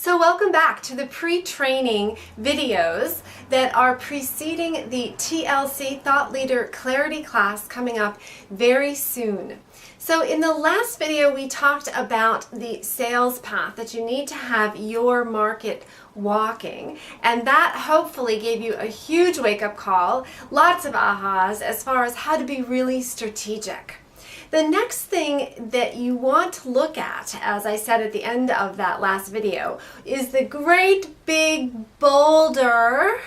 So welcome back to the pre-training videos that are preceding the TLC Thought Leader Clarity class coming up very soon. So in the last video we talked about the sales path that you need to have your market walking, and that hopefully gave you a huge wake-up call, lots of ahas as far as how to be really strategic. The next thing that you want to look at, as I said at the end of that last video, is the great big boulder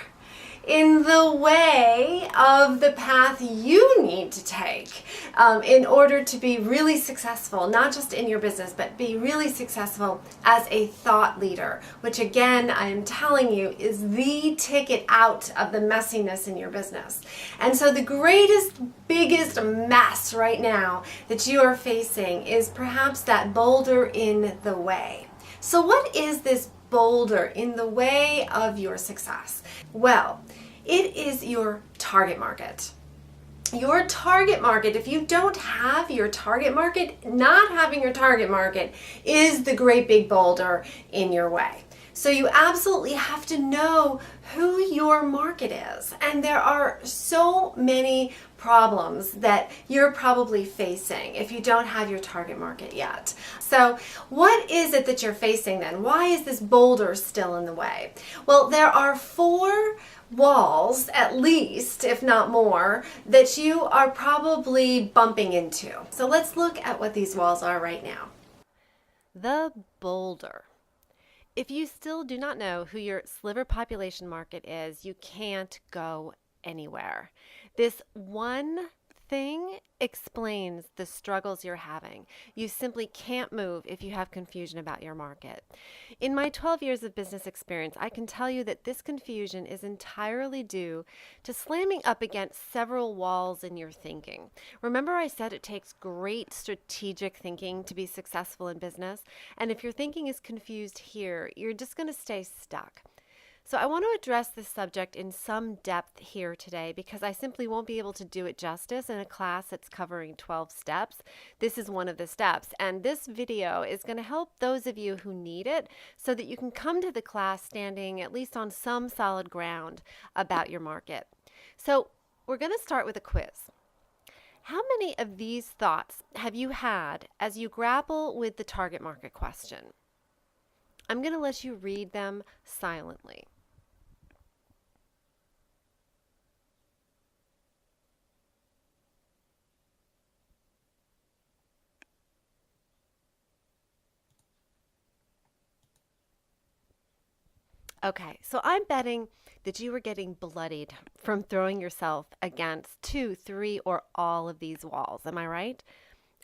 in the way of the path you need to take in order to be really successful, not just in your business, but be really successful as a thought leader, which again, I am telling you, is the ticket out of the messiness in your business. And so the greatest, biggest mess right now that you are facing is perhaps that boulder in the way. So what is this boulder in the way of your success? Well, it is your target market. Your target market, if you don't have your target market, not having your target market is the great big boulder in your way. So you absolutely have to know who your market is. And there are so many problems that you're probably facing if you don't have your target market yet. So what is it that you're facing then? Why is this boulder still in the way? Well, there are 4 walls, at least, if not more, that you are probably bumping into. So let's look at what these walls are right now. The boulder. If you still do not know who your sliver population market is, you can't go anywhere. This one thing explains the struggles you're having. You simply can't move if you have confusion about your market. In my 12 years of business experience, I can tell you that this confusion is entirely due to slamming up against several walls in your thinking. Remember I said it takes great strategic thinking to be successful in business? And if your thinking is confused here, you're just going to stay stuck. So I want to address this subject in some depth here today because I simply won't be able to do it justice in a class that's covering 12 steps. This is one of the steps, and this video is going to help those of you who need it so that you can come to the class standing at least on some solid ground about your market. So we're going to start with a quiz. How many of these thoughts have you had as you grapple with the target market question? I'm going to let you read them silently. Okay, so I'm betting that you were getting bloodied from throwing yourself against 2, 3, or all of these walls. Am I right?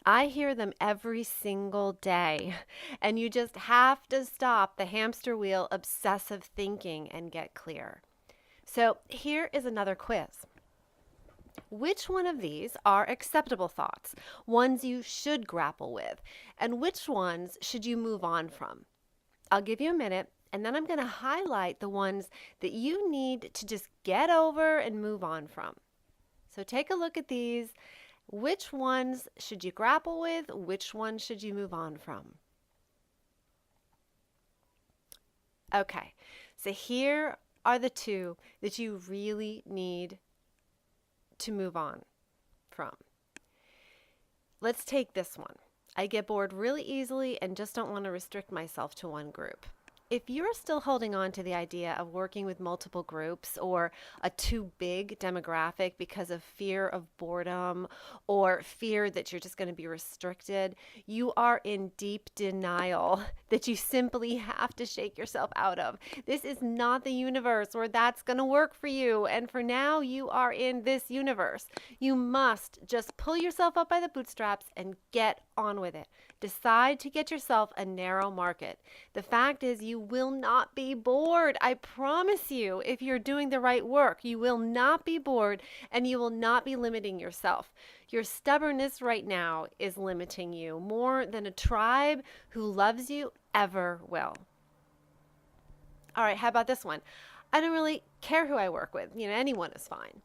I hear them every single day, and you just have to stop the hamster wheel obsessive thinking and get clear. So here is another quiz. Which one of these are acceptable thoughts, ones you should grapple with, and which ones should you move on from? I'll give you a minute, and then I'm going to highlight the ones that you need to just get over and move on from. So take a look at these. Which ones should you grapple with? Which ones should you move on from? Okay, so here are the 2 that you really need to move on from. Let's take this one. I get bored really easily and just don't want to restrict myself to one group. If you're still holding on to the idea of working with multiple groups or a too big demographic because of fear of boredom or fear that you're just going to be restricted, you are in deep denial that you simply have to shake yourself out of. This is not the universe where that's going to work for you. And for now, you are in this universe. You must just pull yourself up by the bootstraps and get on with it. Decide to get yourself a narrow market. The fact is you will not be bored. I promise you, if you're doing the right work, you will not be bored and you will not be limiting yourself. Your stubbornness right now is limiting you more than a tribe who loves you ever will. All right, how about this one? I don't really care who I work with. Anyone is fine.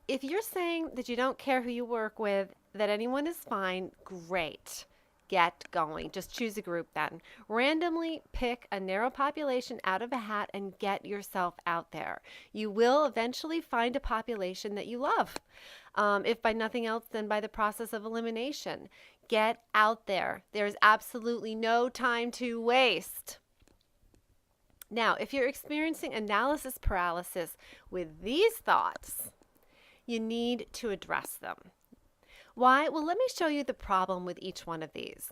If you're saying that you don't care who you work with, that anyone is fine, great. get going. Just choose a group then. Randomly pick a narrow population out of a hat and get yourself out there. You will eventually find a population that you love. If by nothing else, then by the process of elimination. Get out there. There's absolutely no time to waste. Now, if you're experiencing analysis paralysis with these thoughts, you need to address them. Why? Well, let me show you the problem with each one of these.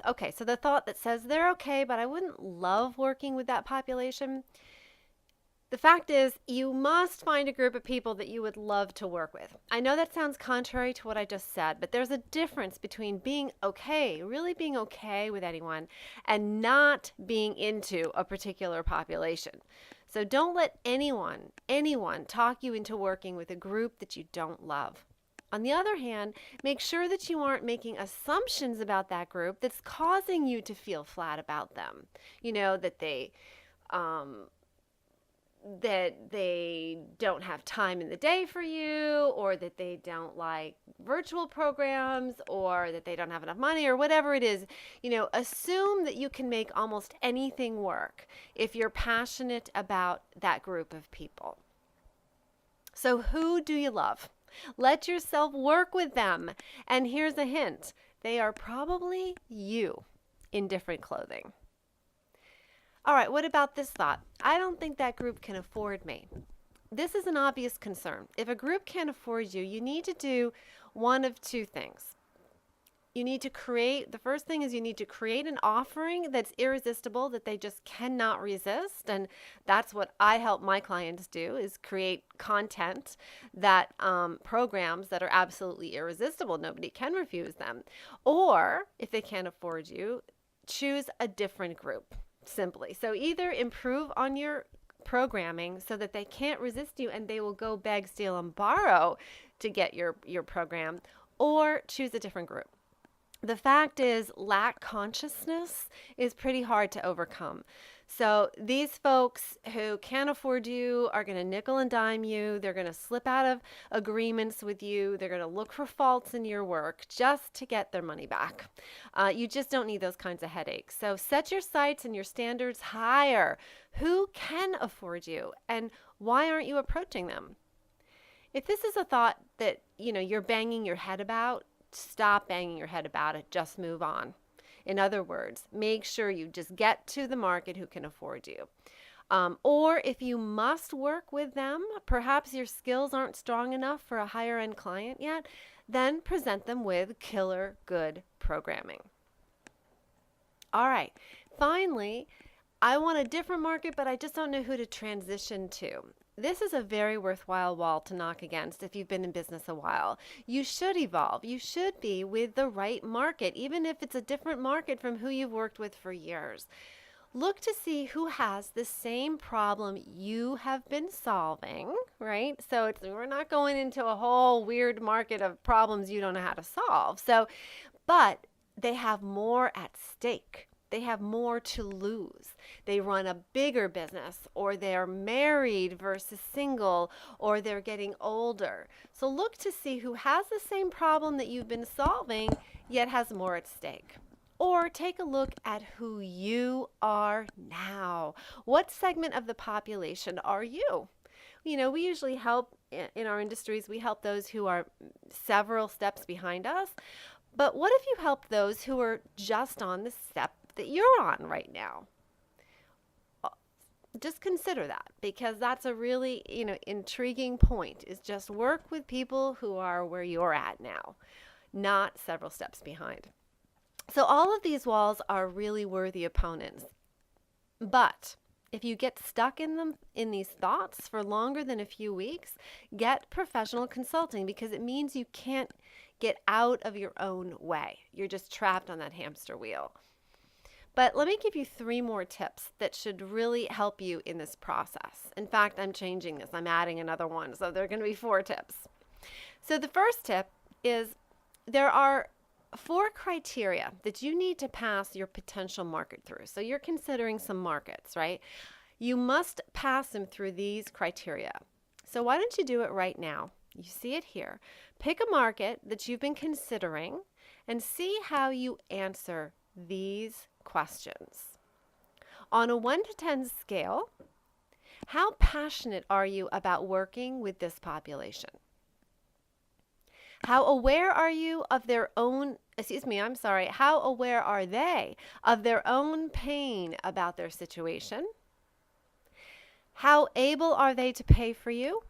Okay, so the thought that says they're okay, but I wouldn't love working with that population. The fact is, you must find a group of people that you would love to work with. I know that sounds contrary to what I just said, but there's a difference between being okay, really being okay with anyone, and not being into a particular population. So don't let anyone talk you into working with a group that you don't love. On the other hand, make sure that you aren't making assumptions about that group that's causing you to feel flat about them. You know, that they don't have time in the day for you, or that they don't like virtual programs, or that they don't have enough money, or whatever it is. You know, assume that you can make almost anything work if you're passionate about that group of people. So who do you love? Let yourself work with them. And here's a hint. They are probably you in different clothing. All right, what about this thought? I don't think that group can afford me. This is an obvious concern. If a group can't afford you, you need to do one of two things. The first thing is you need to create an offering that's irresistible, that they just cannot resist. And that's what I help my clients do, is create content that programs that are absolutely irresistible. Nobody can refuse them. Or if they can't afford you, choose a different group, simply. So either improve on your programming so that they can't resist you and they will go beg, steal, and borrow to get your program, or choose a different group. The fact is, lack consciousness is pretty hard to overcome. So these folks who can't afford you are going to nickel and dime you. They're going to slip out of agreements with you. They're going to look for faults in your work just to get their money back. You just don't need those kinds of headaches. So set your sights and your standards higher. Who can afford you, and why aren't you approaching them? If this is a thought that you're banging your head about, stop banging your head about it. Just move on. In other words, make sure you just get to the market who can afford you. Or if you must work with them, perhaps your skills aren't strong enough for a higher end client yet, then present them with killer good programming. All right. Finally, I want a different market, but I just don't know who to transition to. This is a very worthwhile wall to knock against if you've been in business a while. You should evolve. You should be with the right market, even if it's a different market from who you've worked with for years. Look to see who has the same problem you have been solving, right? So we're not going into a whole weird market of problems you don't know how to solve. But they have more at stake. They have more to lose. They run a bigger business, or they're married versus single, or they're getting older. So look to see who has the same problem that you've been solving, yet has more at stake. Or take a look at who you are now. What segment of the population are you? We usually help in our industries, we help those who are several steps behind us. But what if you help those who are just on the step that you're on right now? Just consider that, because that's a really, intriguing point, is just work with people who are where you're at now, not several steps behind. So all of these walls are really worthy opponents. But if you get stuck in these thoughts for longer than a few weeks, get professional consulting, because it means you can't get out of your own way. You're just trapped on that hamster wheel. But let me give you 3 more tips that should really help you in this process. In fact, I'm changing this. I'm adding another one. So there are going to be 4 tips. So the first tip is there are 4 criteria that you need to pass your potential market through. So you're considering some markets, right? You must pass them through these criteria. So why don't you do it right now? You see it here. Pick a market that you've been considering and see how you answer these questions. On a 1 to 10 scale, how passionate are you about working with this population? How aware are you of their own, how aware are they of their own pain about their situation? How able are they to pay for you?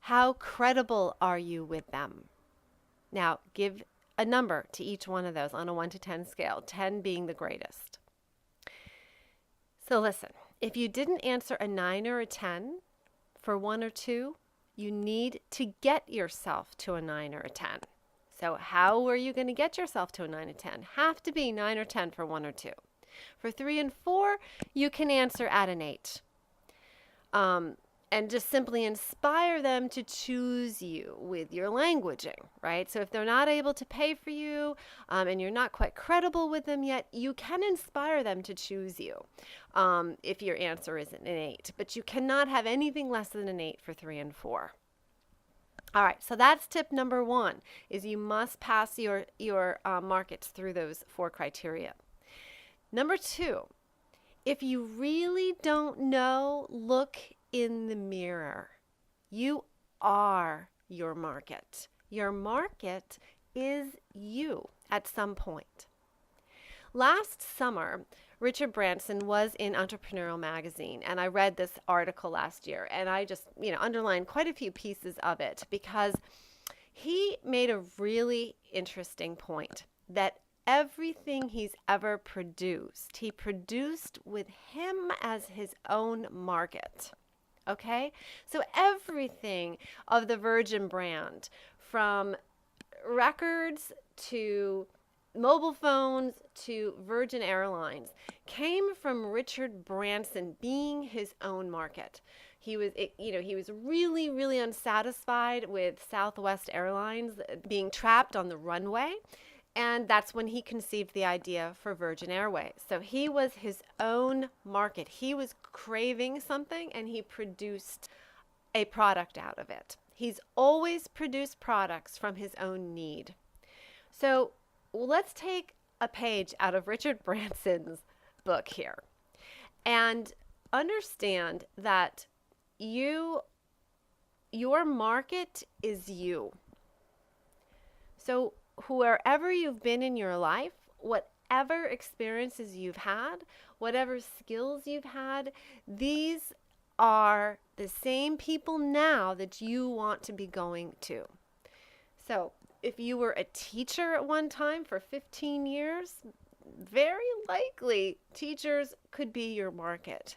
How credible are you with them? Now, give a number to each one of those on a 1 to 10 scale, 10 being the greatest. So listen, if you didn't answer a 9 or a 10 for 1 or 2, you need to get yourself to a 9 or a 10. So how are you going to get yourself to a 9 or 10? Have to be 9 or 10 for 1 or 2. For 3 and 4, you can answer at an 8. And just simply inspire them to choose you with your languaging, right? So if they're not able to pay for you and you're not quite credible with them yet, you can inspire them to choose you if your answer isn't an 8. But you cannot have anything less than an 8 for 3 and 4. All right, so that's tip number 1, is you must pass your markets through those 4 criteria. Number 2, if you really don't know, look in the mirror. You are your market. Your market is you at some point. Last summer, Richard Branson was in Entrepreneurial Magazine, and I read this article last year, and I just, underlined quite a few pieces of it because he made a really interesting point that everything he's ever produced, he produced with him as his own market. Okay? So everything of the Virgin brand, from records to mobile phones to Virgin Airlines, came from Richard Branson being his own market. He was really, really unsatisfied with Southwest Airlines being trapped on the runway. And that's when he conceived the idea for Virgin Airways. So he was his own market. He was craving something and he produced a product out of it. He's always produced products from his own need. So let's take a page out of Richard Branson's book here and understand that your market is you. So wherever you've been in your life, whatever experiences you've had, whatever skills you've had, these are the same people now that you want to be going to. So if you were a teacher at one time for 15 years, very likely teachers could be your market.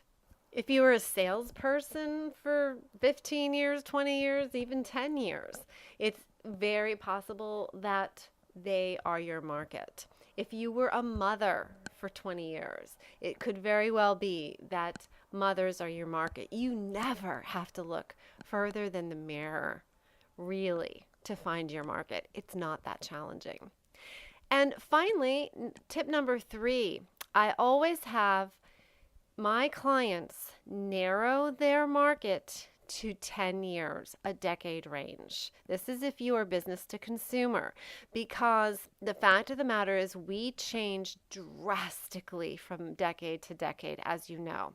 If you were a salesperson for 15 years, 20 years, even 10 years, it's very possible that they are your market. If you were a mother for 20 years, it could very well be that mothers are your market. You never have to look further than the mirror, really, to find your market. It's not that challenging. And finally, tip number 3, I always have my clients narrow their market to 10 years, a decade range. This is if you are business to consumer, because the fact of the matter is we change drastically from decade to decade, as you know.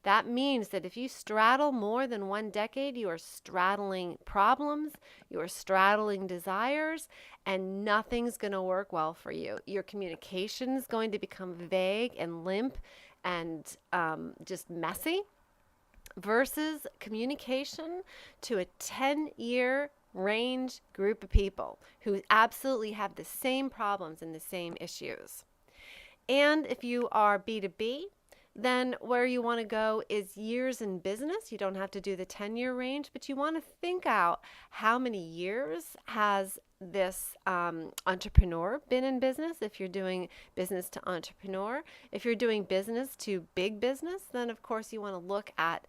That means that if you straddle more than 1 decade, you are straddling problems, you are straddling desires, and nothing's going to work well for you. Your communication is going to become vague and limp and just messy, versus communication to a 10-year range group of people who absolutely have the same problems and the same issues. And if you are B2B, then where you want to go is years in business. You don't have to do the 10-year range, but you want to think out how many years has this entrepreneur been in business. If you're doing business to entrepreneur, if you're doing business to big business, then of course you want to look at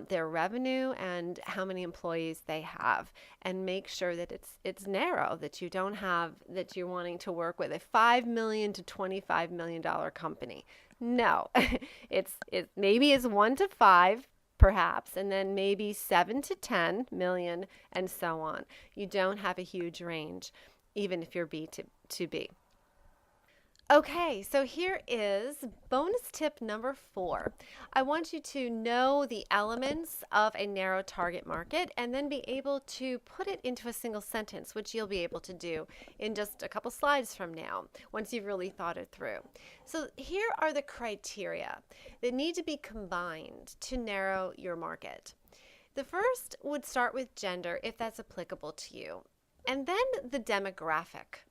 their revenue and how many employees they have, and make sure that it's narrow, that you don't have, that you're wanting to work with a $5 million to $25 million company. No, it maybe is 1 to 5 perhaps, and then maybe 7 to 10 million, and so on. You don't have a huge range. even if you're B2B. Okay, so here is bonus tip number 4. I want you to know the elements of a narrow target market and then be able to put it into a single sentence, which you'll be able to do in just a couple slides from now, once you've really thought it through. So here are the criteria that need to be combined to narrow your market. The first would start with gender, if that's applicable to you, and then the demographic.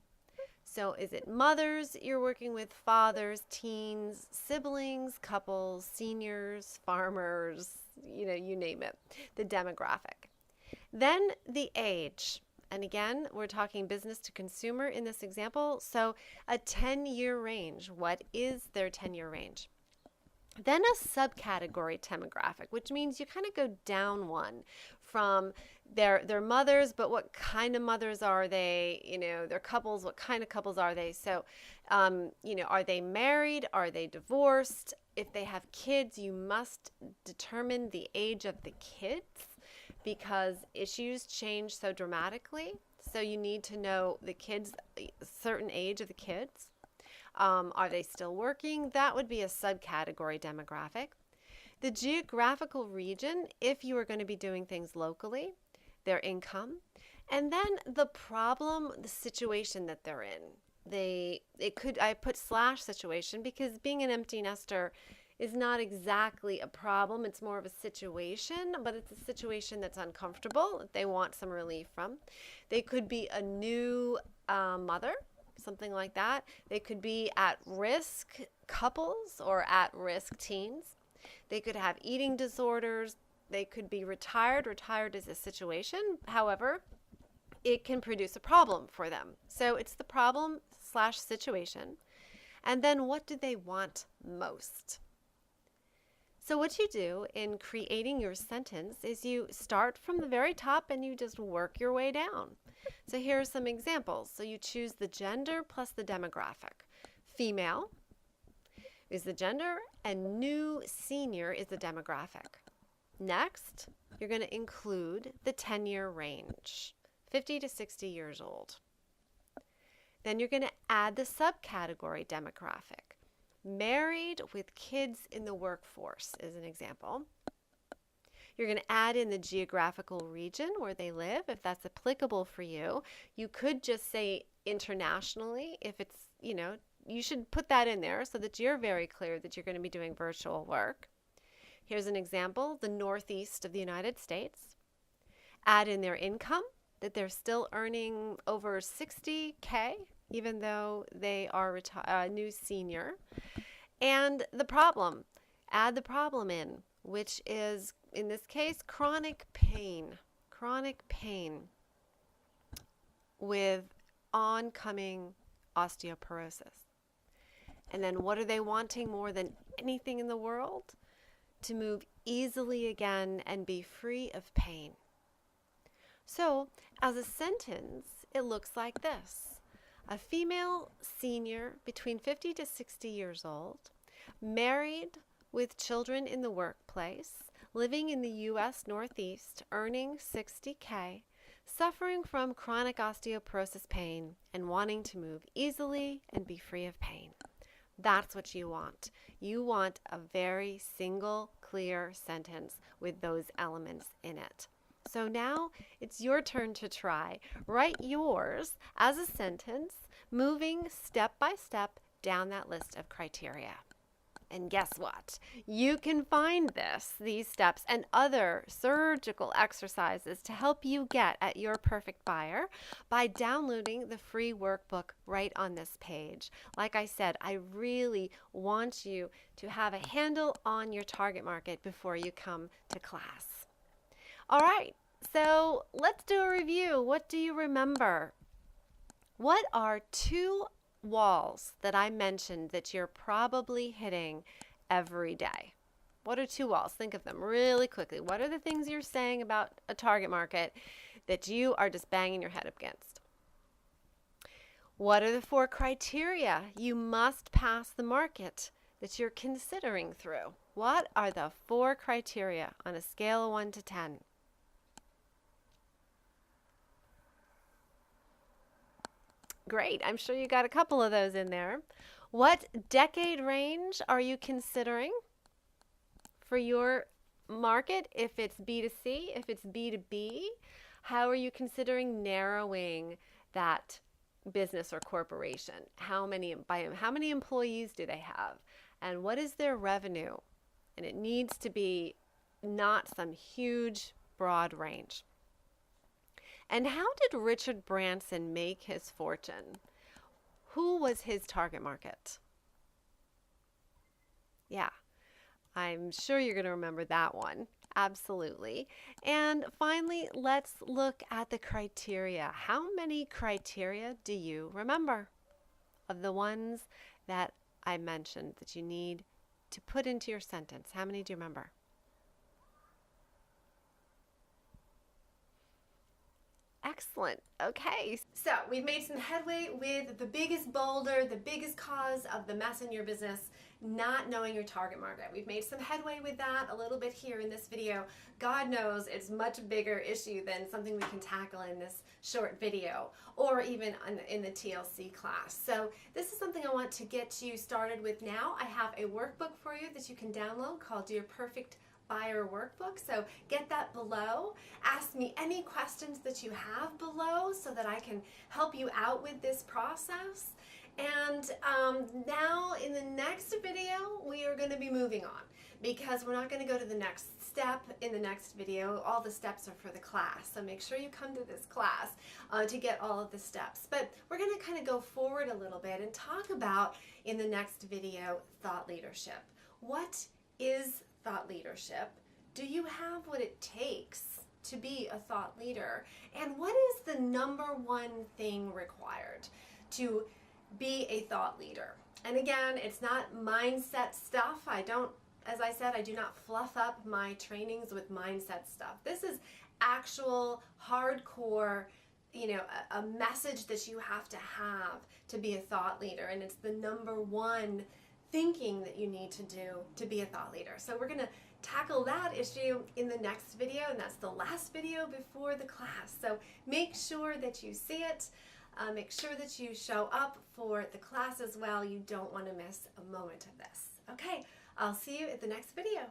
So is it mothers you're working with, fathers, teens, siblings, couples, seniors, farmers, you name it, the demographic. Then the age. And again, we're talking business to consumer in this example. So a 10-year range. What is their 10-year range? Then a subcategory demographic, which means you kind of go down one from their mothers, but what kind of mothers are they? Their couples, what kind of couples are they? So, are they married? Are they divorced? If they have kids, you must determine the age of the kids because issues change so dramatically. So you need to know the kids, a certain age of the kids. Are they still working? That would be a subcategory demographic. The geographical region, if you are going to be doing things locally, their income, and then the problem, the situation that they're in. I put / situation because being an empty nester is not exactly a problem. It's more of a situation, but it's a situation that's uncomfortable that they want some relief from. They could be a new mother, something like that. They could be at-risk couples or at-risk teens. They could have eating disorders. They could be retired. Retired is a situation. However, it can produce a problem for them. So it's the problem / situation. And then what do they want most? So what you do in creating your sentence is you start from the very top and you just work your way down. So here are some examples. So you choose the gender plus the demographic. Female is the gender and new senior is the demographic. Next, you're going to include the 10-year range, 50 to 60 years old. Then you're going to add the subcategory demographic. Married with kids in the workforce is an example. You're going to add in the geographical region where they live, if that's applicable for you. You could just say internationally if it's, you should put that in there so that you're very clear that you're going to be doing virtual work. Here's an example, the Northeast of the United States. Add in their income, that they're still earning over $60K, even though they are a new senior. And the problem, add the problem in, which is, in this case, chronic pain with oncoming osteoporosis. And then what are they wanting more than anything in the world? To move easily again and be free of pain. So, as a sentence, it looks like this. A female senior between 50 to 60 years old, married with children in the workplace, living in the U.S. Northeast, earning $60K, suffering from chronic osteoporosis pain, and wanting to move easily and be free of pain. That's what you want. You want a very single, clear sentence with those elements in it. So now it's your turn to try. Write yours as a sentence, moving step by step down that list of criteria. And guess what? You can find these steps and other surgical exercises to help you get at your perfect buyer by downloading the free workbook right on this page. Like I said, I really want you to have a handle on your target market before you come to class. All right, so let's do a review. What do you remember? What are 2 walls that I mentioned that you're probably hitting every day? What are 2 walls? Think of them really quickly. What are the things you're saying about a target market that you are just banging your head against? What are the 4 criteria you must pass the market that you're considering through? What are the 4 criteria on a scale of 1 to 10? Great. I'm sure you got a couple of those in there. What decade range are you considering for your market? If it's B2C, if it's B2B, how are you considering narrowing that business or corporation? How many employees do they have? And what is their revenue? And it needs to be not some huge broad range. And how did Richard Branson make his fortune? Who was his target market? Yeah, I'm sure you're going to remember that one. Absolutely. And finally, let's look at the criteria. How many criteria do you remember of the ones that I mentioned that you need to put into your sentence? How many do you remember? Excellent. Okay. So we've made some headway with the biggest boulder, the biggest cause of the mess in your business, not knowing your target market. We've made some headway with that a little bit here in this video. God knows it's a much bigger issue than something we can tackle in this short video or even in the TLC class. So this is something I want to get you started with now. I have a workbook for you that you can download called Your Perfect Buyer Workbook. So get that below. Ask me any questions that you have below so that I can help you out with this process. And now in the next video, we are going to be moving on because we're not going to go to the next step in the next video. All the steps are for the class. So make sure you come to this class to get all of the steps. But we're going to kind of go forward a little bit and talk about in the next video thought leadership. What is thought leadership? Do you have what it takes to be a thought leader? And what is the number one thing required to be a thought leader? And again, it's not mindset stuff. As I said, I do not fluff up my trainings with mindset stuff. This is actual hardcore, a message that you have to be a thought leader. And it's the number one thinking that you need to do to be a thought leader. So we're going to tackle that issue in the next video, and that's the last video before the class. So make sure that you see it. Make sure that you show up for the class as well. You don't want to miss a moment of this. Okay, I'll see you at the next video.